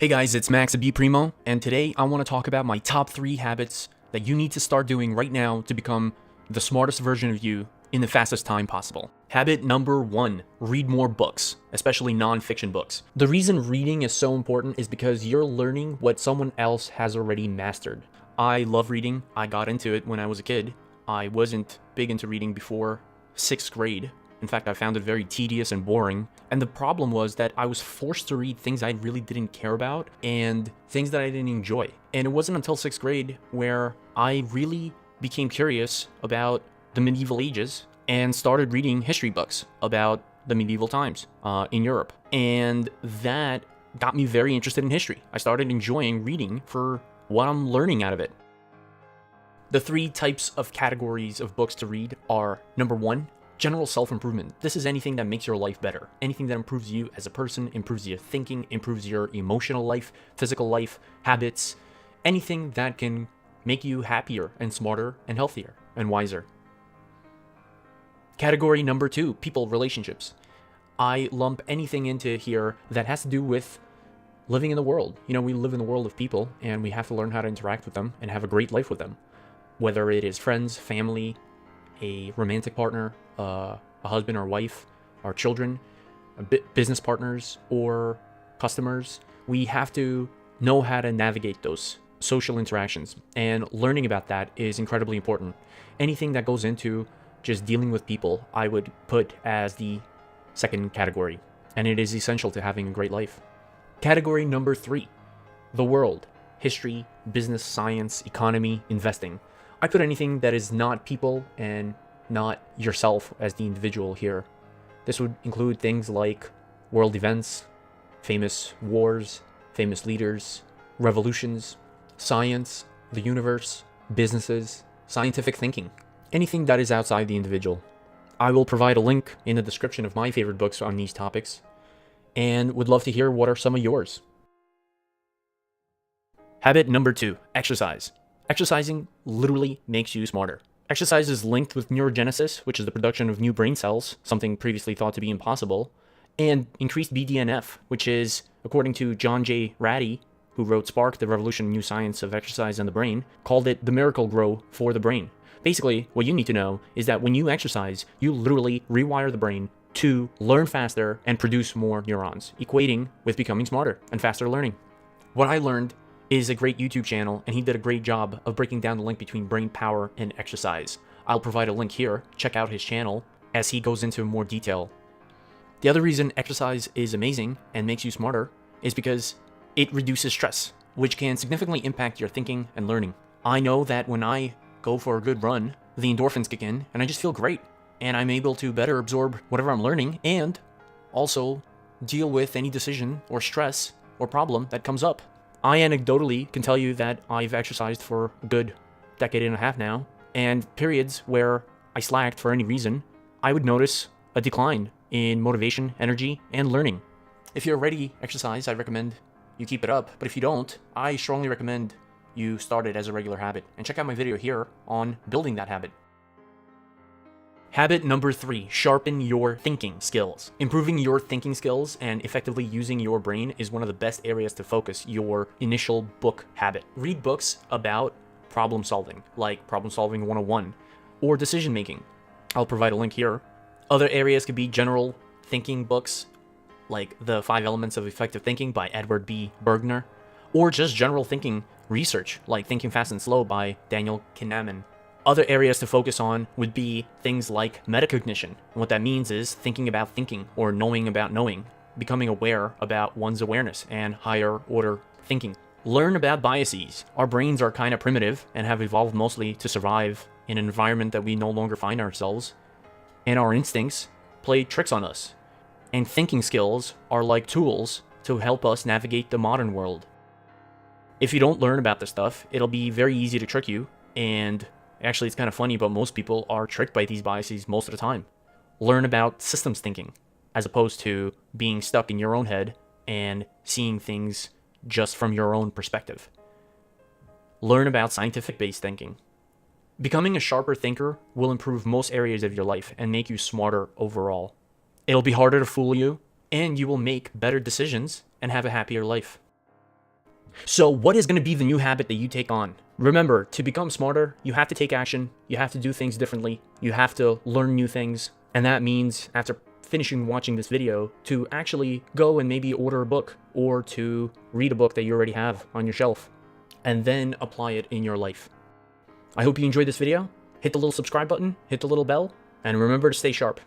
Hey guys, it's Max at BePrimo, and today I want to talk about my top 3 habits that you need to start doing right now to become the smartest version of you in the fastest time possible. Habit number 1, read more books, especially non-fiction books. The reason reading is so important is because you're learning what someone else has already mastered. I love reading. I got into it when I was a kid. I wasn't big into reading before 6th grade. In fact, I found it very tedious and boring. And the problem was that I was forced to read things I really didn't care about and things that I didn't enjoy. And it wasn't until 6th grade where I really became curious about the medieval ages and started reading history books about the medieval times in Europe. And that got me very interested in history. I started enjoying reading for what I'm learning out of it. The 3 types of categories of books to read are, number 1, general self-improvement. This is anything that makes your life better. Anything that improves you as a person, improves your thinking, improves your emotional life, physical life, habits, anything that can make you happier and smarter and healthier and wiser. Category number 2, people, relationships. I lump anything into here that has to do with living in the world. You know, we live in the world of people and we have to learn how to interact with them and have a great life with them. Whether it is friends, family, a romantic partner, a husband or wife, our children, business partners, or customers, we have to know how to navigate those social interactions. And learning about that is incredibly important. Anything that goes into just dealing with people, I would put as the second category. And it is essential to having a great life. Category number 3, the world, history, business, science, economy, investing. I put anything that is not people and not yourself as the individual here. This would include things like world events, famous wars, famous leaders, revolutions, science, the universe, businesses, scientific thinking, anything that is outside the individual. I will provide a link in the description of my favorite books on these topics, and would love to hear what are some of yours. Habit number 2, exercise. Exercising literally makes you smarter. Exercise is linked with neurogenesis, which is the production of new brain cells, something previously thought to be impossible, and increased BDNF, which is, according to John J. Ratty, who wrote Spark, the Revolution in New Science of Exercise and the Brain, called it the miracle grow for the brain. Basically, what you need to know is that when you exercise, you literally rewire the brain to learn faster and produce more neurons, equating with becoming smarter and faster learning. What I learned is a great YouTube channel, and he did a great job of breaking down the link between brain power and exercise. I'll provide a link here. Check out his channel as he goes into more detail. The other reason exercise is amazing and makes you smarter is because it reduces stress, which can significantly impact your thinking and learning. I know that when I go for a good run, the endorphins kick in and I just feel great, and I'm able to better absorb whatever I'm learning and also deal with any decision or stress or problem that comes up. I anecdotally can tell you that I've exercised for a good decade and a half now, and periods where I slacked for any reason, I would notice a decline in motivation, energy, and learning. If you're already exercise, I recommend you keep it up, but if you don't, I strongly recommend you start it as a regular habit, and check out my video here on building that habit. Habit number 3, sharpen your thinking skills. Improving your thinking skills and effectively using your brain is one of the best areas to focus your initial book habit. Read books about problem solving, like Problem Solving 101, or decision making. I'll provide a link here. Other areas could be general thinking books, like The 5 Elements of Effective Thinking by Edward B. Bergner, or just general thinking research, like Thinking Fast and Slow by Daniel Kahneman. Other areas to focus on would be things like metacognition. And what that means is thinking about thinking, or knowing about knowing, becoming aware about one's awareness and higher order thinking. Learn about biases. Our brains are kind of primitive and have evolved mostly to survive in an environment that we no longer find ourselves, and our instincts play tricks on us. And thinking skills are like tools to help us navigate the modern world. If you don't learn about this stuff, it'll be very easy to trick you, and actually, it's kind of funny, but most people are tricked by these biases most of the time. Learn about systems thinking, as opposed to being stuck in your own head and seeing things just from your own perspective. Learn about scientific-based thinking. Becoming a sharper thinker will improve most areas of your life and make you smarter overall. It'll be harder to fool you, and you will make better decisions and have a happier life. So what is going to be the new habit that you take on? Remember, to become smarter, you have to take action. You have to do things differently. You have to learn new things. And that means after finishing watching this video, to actually go and maybe order a book or to read a book that you already have on your shelf and then apply it in your life. I hope you enjoyed this video. Hit the little subscribe button, hit the little bell, and remember to stay sharp.